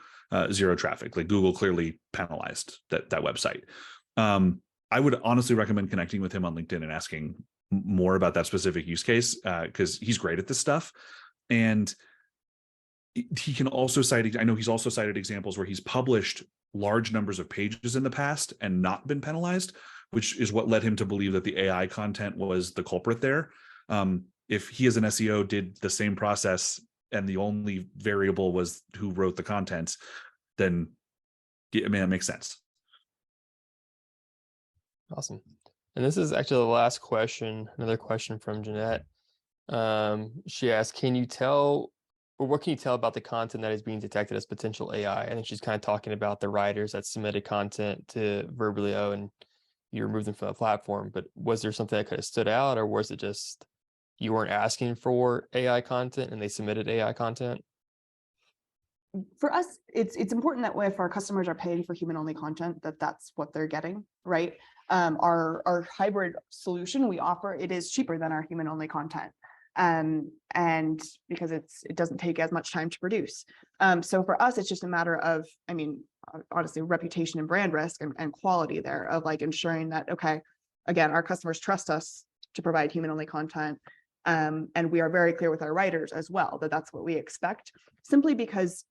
traffic. Like, Google clearly penalized that website. I would honestly recommend connecting with him on LinkedIn and asking more about that specific use case, because he's great at this stuff. And he can also cite, I know he's also cited examples where he's published large numbers of pages in the past and not been penalized, which is what led him to believe that the AI content was the culprit there. If he as an SEO did the same process and the only variable was who wrote the content, then it makes sense. Awesome. And this is actually the last question, another question from Jeanette. She asked, what can you tell about the content that is being detected as potential AI? I think she's kind of talking about the writers that submitted content to Verblio and you removed them from the platform. But was there something that could have stood out, or was it just you weren't asking for AI content and they submitted AI content? For us, it's important that if our customers are paying for human-only content, that's what they're getting, right? Our hybrid solution we offer, it is cheaper than our human-only content. And because it doesn't take as much time to produce. So for us, it's just a matter of, honestly, reputation and brand risk and quality there of like ensuring that, okay, again, our customers trust us to provide human-only content. And we are very clear with our writers as well that that's what we expect, simply because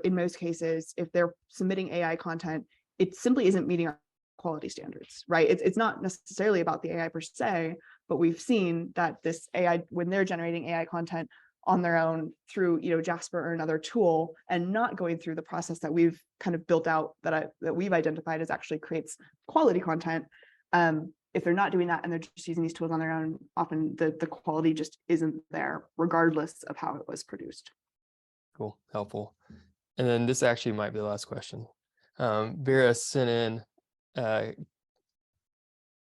in most cases, if they're submitting AI content, it simply isn't meeting our quality standards, right? It's not necessarily about the AI per se, but we've seen that this AI, when they're generating AI content on their own through Jasper or another tool, and not going through the process that we've kind of built out that we've identified as actually creates quality content. If they're not doing that and they're just using these tools on their own, often the quality just isn't there, regardless of how it was produced. Cool, helpful. And then this actually might be the last question. Vera sent in,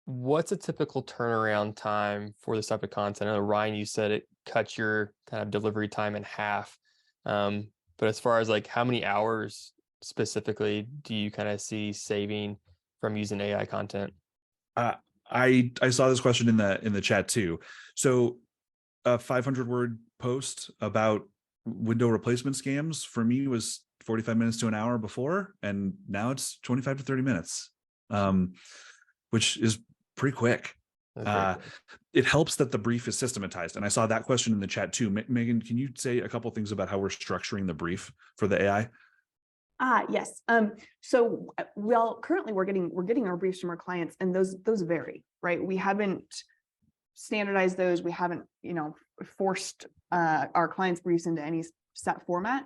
what's a typical turnaround time for this type of content? I know, Ryan, you said it cuts your kind of delivery time in half. But as far as like how many hours specifically do you kind of see saving from using AI content? I saw this question in the chat too. So a 500-word post about window replacement scams for me was 45 minutes to an hour before, and now it's 25 to 30 minutes, which is pretty quick. It helps that the brief is systematized. And I saw that question in the chat too. Megan, can you say a couple things about how we're structuring the brief for the AI? Yes. So currently we're getting our briefs from our clients, and those vary, right? We haven't standardized those. We haven't, forced our clients' briefs into any set format.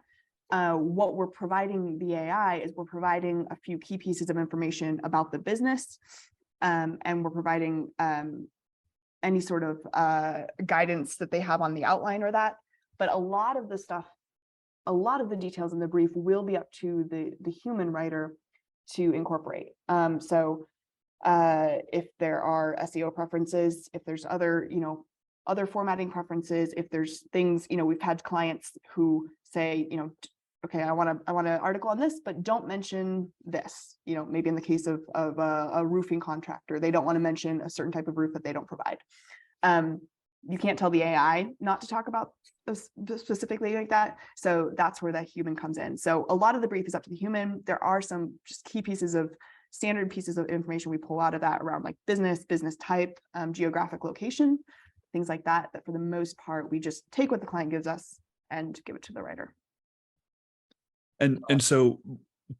What we're providing the AI is we're providing a few key pieces of information about the business, and we're providing any sort of guidance that they have on the outline or that. But a lot of the details in the brief will be up to the human writer to incorporate. So if there are SEO preferences, if there's other formatting preferences, if there's things, we've had clients who say, okay, I want an article on this, but don't mention this. Maybe in the case of a roofing contractor, they don't want to mention a certain type of roof that they don't provide. You can't tell the AI not to talk about specifically like that. So that's where that human comes in. So a lot of the brief is up to the human. There are some just key standard pieces of information we pull out of that around like business type, geographic location, things like that, that for the most part, we just take what the client gives us and give it to the writer. And so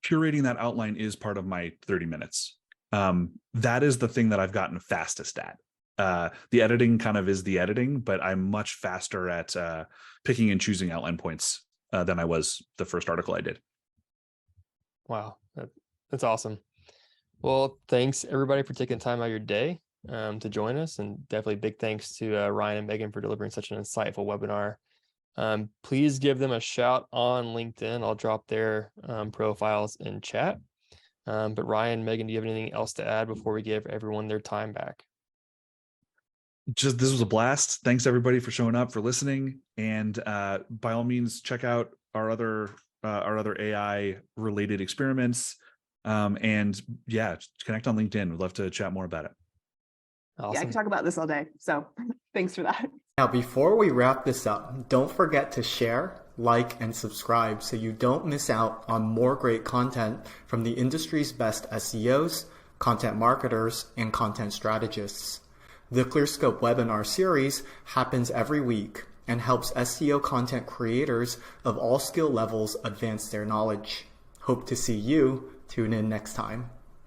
curating that outline is part of my 30 minutes. That is the thing that I've gotten fastest at. The editing kind of is the editing, but I'm much faster at picking and choosing outline points than I was the first article I did. Wow, that's awesome. Well, thanks everybody for taking time out of your day to join us, and definitely big thanks to Ryan and Megan for delivering such an insightful webinar. Please give them a shout on LinkedIn. I'll drop their profiles in chat. But Ryan, Megan, do you have anything else to add before we give everyone their time back? This was a blast. Thanks everybody for showing up, for listening, and by all means, check out our other AI related experiments. And yeah, connect on LinkedIn. We'd love to chat more about it. Awesome. Yeah, I can talk about this all day. So thanks for that. Now, before we wrap this up, don't forget to share, like, and subscribe so you don't miss out on more great content from the industry's best SEOs, content marketers, and content strategists. The ClearScope webinar series happens every week and helps SEO content creators of all skill levels advance their knowledge. Hope to see you. Tune in next time.